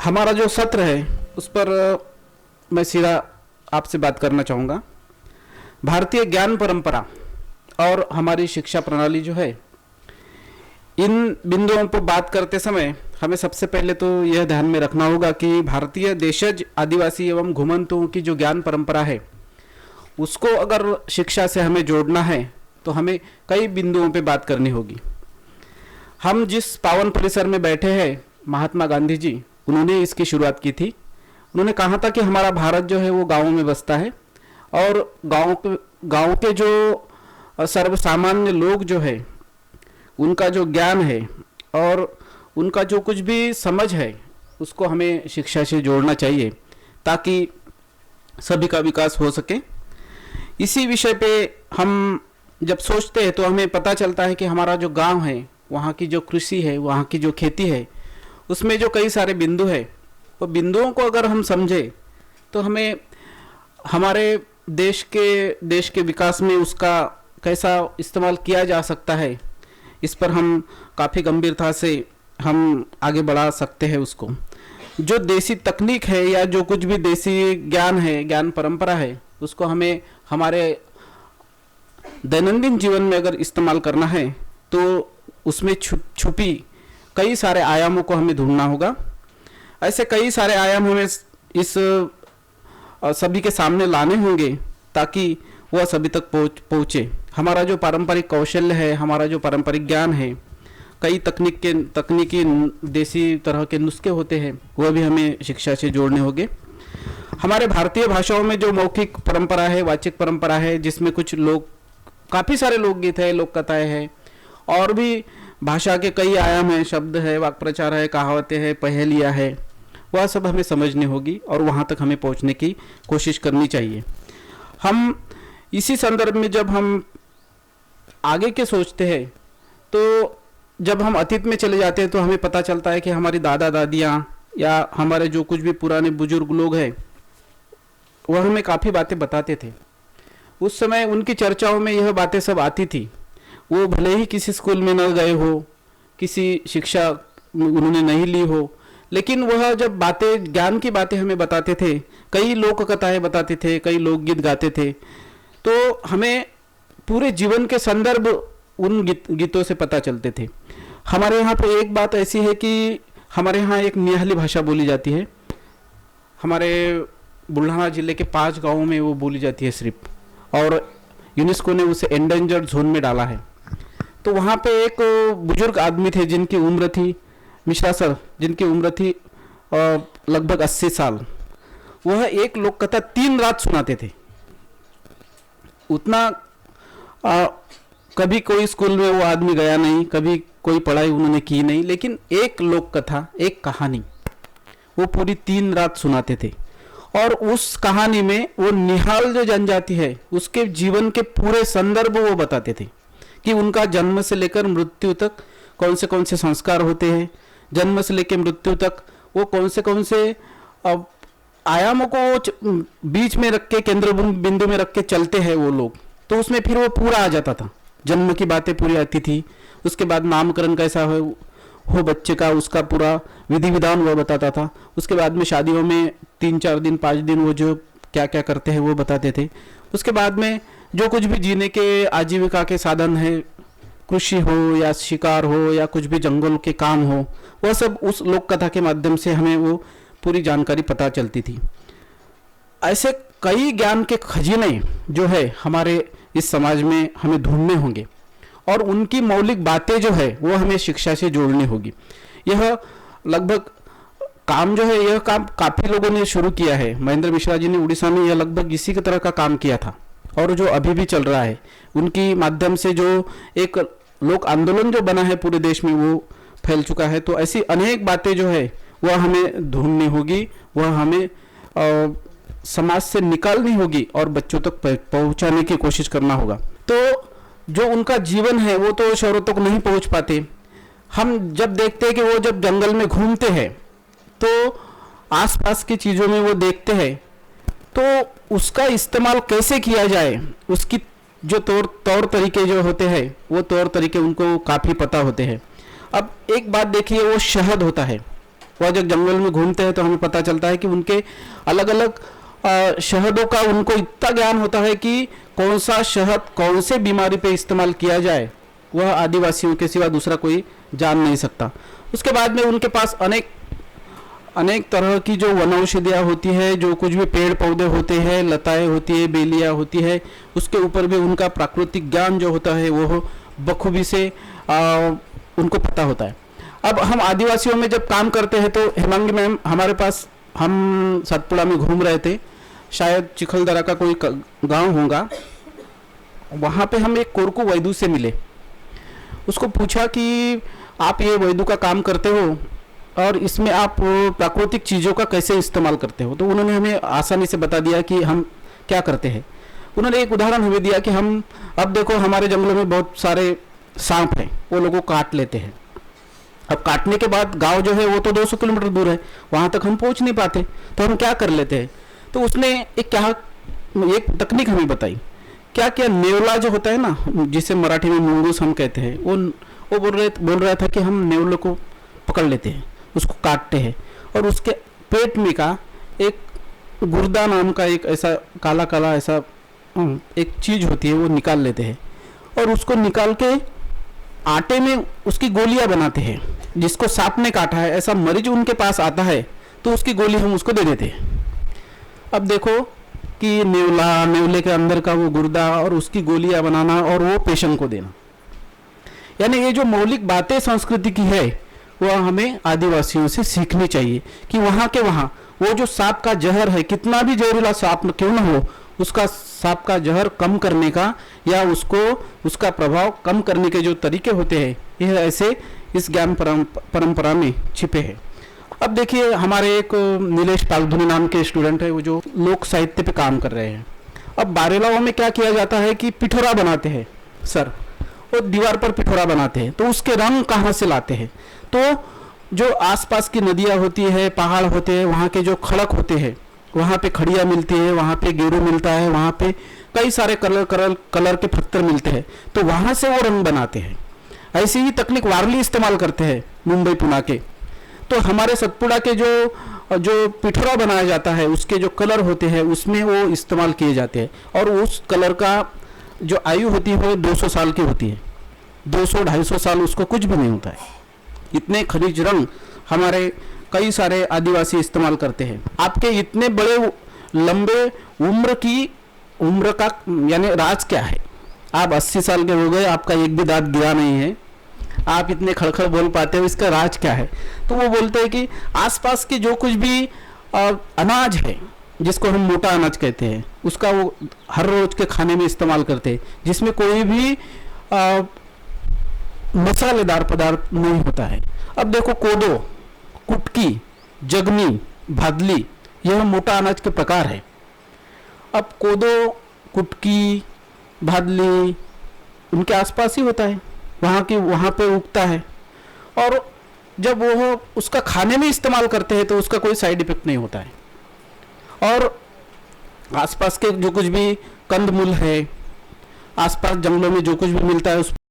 हमारा जो सत्र है उस पर मैं सीधा आपसे बात करना चाहूँगा। भारतीय ज्ञान परंपरा और हमारी शिक्षा प्रणाली जो है, इन बिंदुओं पर बात करते समय हमें सबसे पहले तो यह ध्यान में रखना होगा कि भारतीय देशज आदिवासी एवं घुमंतुओं की जो ज्ञान परंपरा है उसको अगर शिक्षा से हमें जोड़ना है तो हमें कई बिंदुओं पे बात करनी होगी। हम जिस पावन परिसर में बैठे हैं, महात्मा गांधी जी उन्होंने इसकी शुरुआत की थी। उन्होंने कहा था कि हमारा भारत जो है वो गाँवों में बसता है और गाँव के जो सर्वसामान्य लोग जो है उनका जो ज्ञान है और उनका जो कुछ भी समझ है उसको हमें शिक्षा से जोड़ना चाहिए ताकि सभी का विकास हो सके। इसी विषय पे हम जब सोचते हैं तो हमें पता चलता है कि हमारा जो गांव है, वहाँ की जो कृषि है, वहाँ की जो खेती है, उसमें जो कई सारे बिंदु है, वो बिंदुओं को अगर हम समझें तो हमें हमारे देश के विकास में उसका कैसा इस्तेमाल किया जा सकता है, इस पर हम काफ़ी गंभीरता से हम आगे बढ़ा सकते हैं। उसको जो देसी तकनीक है या जो कुछ भी देसी ज्ञान है, ज्ञान परंपरा है, उसको हमें हमारे दैनंदिन जीवन में अगर इस्तेमाल करना है तो उसमें छुपी कई सारे आयामों को हमें ढूंढना होगा। ऐसे कई सारे आयाम हमें इस सभी के सामने लाने होंगे ताकि वह सभी तक पहुँचे। हमारा जो पारंपरिक कौशल्य है, हमारा जो पारंपरिक ज्ञान है, कई तकनीकी देसी तरह के नुस्खे होते हैं, वह भी हमें शिक्षा से जोड़ने होंगे। हमारे भारतीय भाषाओं में जो मौखिक परंपरा है, वाचिक परंपरा है, जिसमें कुछ काफ़ी सारे लोकगीत है, लोक कथाएँ हैं और भी भाषा के कई आयाम हैं, शब्द है, वाक्प्रचार है, कहावतें हैं, पहेलियाँ है, वह सब हमें समझनी होगी और वहाँ तक हमें पहुँचने की कोशिश करनी चाहिए। हम इसी संदर्भ में जब हम आगे के सोचते हैं तो जब हम अतीत में चले जाते हैं तो हमें पता चलता है कि हमारी दादा दादियाँ या हमारे जो कुछ भी पुराने बुजुर्ग लोग हैं वह हमें काफ़ी बातें बताते थे। उस समय उनकी चर्चाओं में यह बातें सब आती थी। वो भले ही किसी स्कूल में न गए हो, किसी शिक्षा उन्होंने नहीं ली हो, लेकिन वह जब बातें, ज्ञान की बातें हमें बताते थे, कई लोक कथाएँ बताते थे, कई लोकगीत गाते थे, तो हमें पूरे जीवन के संदर्भ उन गीतों से पता चलते थे। हमारे यहाँ पे एक बात ऐसी है कि हमारे यहाँ एक निहाली भाषा बोली जाती है। हमारे बुल्ढाना जिले के 5 गांवों में वो बोली जाती है सिर्फ, और यूनेस्को ने उसे एंडेंजर्ड जोन में डाला है। तो वहाँ पे एक बुजुर्ग आदमी थे जिनकी उम्र थी, मिश्रा सर, जिनकी उम्र थी लगभग 80 साल। वह एक लोक कथा 3 रात सुनाते थे। उतना कभी कोई स्कूल में वो आदमी गया नहीं, कभी कोई पढ़ाई उन्होंने की नहीं, लेकिन एक लोक कथा, एक कहानी वो पूरी 3 रात सुनाते थे। और उस कहानी में वो निहाल जो जनजाति है उसके जीवन के पूरे संदर्भ वो बताते थे कि उनका जन्म से लेकर मृत्यु तक कौन से संस्कार होते हैं, जन्म से लेकर मृत्यु तक वो कौन से आयामों को बीच में रख के, केंद्र बिंदु में रख के चलते हैं वो लोग। तो उसमें फिर वो पूरा आ जाता था, जन्म की बातें पूरी आती थी, उसके बाद नामकरण कैसा हो बच्चे का, उसका पूरा विधि विधान वो बताता था। उसके बाद में शादियों में 3-4 दिन 5 दिन वो जो क्या क्या करते हैं वो बताते थे। उसके बाद में जो कुछ भी जीने के आजीविका के साधन है, कृषि हो या शिकार हो या कुछ भी जंगल के काम हो, वह सब उस लोक कथा के माध्यम से हमें वो पूरी जानकारी पता चलती थी। ऐसे कई ज्ञान के खजीने जो है हमारे इस समाज में हमें ढूंढने होंगे और उनकी मौलिक बातें जो है वो हमें शिक्षा से जोड़नी होगी। यह लगभग काम जो है, यह काम काफ़ी लोगों ने शुरू किया है। महेंद्र मिश्रा जी ने उड़ीसा में यह लगभग इसी की तरह का काम किया था और जो अभी भी चल रहा है, उनकी माध्यम से जो एक लोक आंदोलन जो बना है पूरे देश में वो फैल चुका है। तो ऐसी अनेक बातें जो है वह हमें ढूंढनी होगी, वह हमें समाज से निकालनी होगी और बच्चों तक पहुंचाने की कोशिश करना होगा। तो जो उनका जीवन है वो तो शहरों तक नहीं पहुंच पाते। हम जब देखते हैं कि वो जब जंगल में घूमते हैं तो आसपास की चीज़ों में वो देखते हैं, तो उसका इस्तेमाल कैसे किया जाए, उसकी जो तौर तरीके जो होते हैं वो तौर तरीके उनको काफ़ी पता होते हैं। अब एक बात देखिए, वो शहद होता है, वह जब जंगल में घूमते हैं तो हमें पता चलता है कि उनके अलग अलग शहदों का उनको इतना ज्ञान होता है कि कौन सा शहद कौन से बीमारी पे इस्तेमाल किया जाए, वह आदिवासियों के सिवा दूसरा कोई जान नहीं सकता। उसके बाद में उनके पास अनेक अनेक तरह की जो वनौषधियाँ होती है, जो कुछ भी पेड़ पौधे होते हैं, लताएं होती है, बेलियाँ होती है, उसके ऊपर भी उनका प्राकृतिक ज्ञान जो होता है वो बखूबी से उनको पता होता है। अब हम आदिवासियों में जब काम करते हैं तो हेमांगी मैम हमारे पास, हम सतपुड़ा में घूम रहे थे, शायद चिखलदरा का कोई गांव होगा, वहाँ पे हम एक कोरकू वैदू से मिले। उसको पूछा कि आप ये वैदू का काम करते हो और इसमें आप प्राकृतिक चीज़ों का कैसे इस्तेमाल करते हो, तो उन्होंने हमें आसानी से बता दिया कि हम क्या करते हैं। उन्होंने एक उदाहरण हमें दिया कि हम, अब देखो हमारे जंगलों में बहुत सारे सांप हैं, वो लोगों को काट लेते हैं। अब काटने के बाद गांव जो है वो तो 200 किलोमीटर दूर है, वहाँ तक हम पहुँच नहीं पाते, तो हम क्या कर लेते हैं। तो उसने एक तकनीक हमें बताई। क्या क्या नेवला जो होता है ना, जिसे मराठी में मुंगूस हम कहते हैं, वो बोल रहा था कि हम नेवले को पकड़ लेते हैं, उसको काटते हैं और उसके पेट में का एक गुर्दा नाम का एक ऐसा काला काला ऐसा एक चीज़ होती है, वो निकाल लेते हैं और उसको निकाल के आटे में उसकी गोलियां बनाते हैं। जिसको सांप ने काटा है, ऐसा मरीज उनके पास आता है तो उसकी गोली हम उसको दे देते हैं। अब देखो कि नेवले के अंदर का वो गुर्दा और उसकी गोलियां बनाना और वो पेशेंट को देना, यानी ये जो मौलिक बातें संस्कृति की है वह हमें आदिवासियों से सीखनी चाहिए कि वहाँ के वहाँ वो जो सांप का जहर है, कितना भी जहरीला सांप क्यों न हो, उसका सांप का जहर कम करने का या उसका प्रभाव कम करने के जो तरीके होते हैं, यह ऐसे इस ज्ञान परंपरा में छिपे हैं। अब देखिए हमारे एक नीलेश पालधुनी नाम के स्टूडेंट है, वो जो लोक साहित्य पे काम कर रहे हैं। अब बारेलाओं में क्या किया जाता है कि पिठोरा बनाते हैं सर, वो दीवार पर पिठोरा बनाते हैं, तो उसके रंग कहाँ से लाते हैं, तो जो आसपास की नदियाँ होती है, पहाड़ होते हैं, वहाँ के जो खड़क होते हैं, वहाँ पे खड़िया मिलती है, वहाँ पे गेरू मिलता है, वहाँ पे कई सारे कलर के पत्थर मिलते हैं, तो वहाँ से वो रंग बनाते हैं। ऐसी ही तकनीक वारली इस्तेमाल करते हैं मुंबई पुणे के। तो हमारे सतपुड़ा के जो पिठोरा बनाया जाता है, उसके जो कलर होते हैं उसमें वो इस्तेमाल किए जाते हैं और उस कलर का जो आयु होती है वो 200 साल की होती है। 200-250 साल उसको कुछ भी नहीं होता है। इतने खनिज रंग हमारे कई सारे आदिवासी इस्तेमाल करते हैं। आपके इतने बड़े लंबे उम्र का यानी राज क्या है। आप 80 साल के हो गए, आपका एक भी दांत गिरा नहीं है, आप इतने खड़खड़ बोल पाते हो, इसका राज क्या है। तो वो बोलते हैं कि आसपास के जो कुछ भी अनाज है, जिसको हम मोटा अनाज कहते हैं, उसका वो हर रोज के खाने में इस्तेमाल करते हैं, जिसमें कोई भी मसालेदार पदार्थ नहीं होता है। अब देखो कोदो, कुटकी, जगनी, भादली, यह मोटा अनाज के प्रकार है। अब कोदो, कुटकी, भादली उनके आसपास ही होता है, वहाँ पे उगता है और जब वो उसका खाने में इस्तेमाल करते हैं तो उसका कोई साइड इफेक्ट नहीं होता है। और आसपास के जो कुछ भी कंदमूल है, आसपास जंगलों में जो कुछ भी मिलता है उस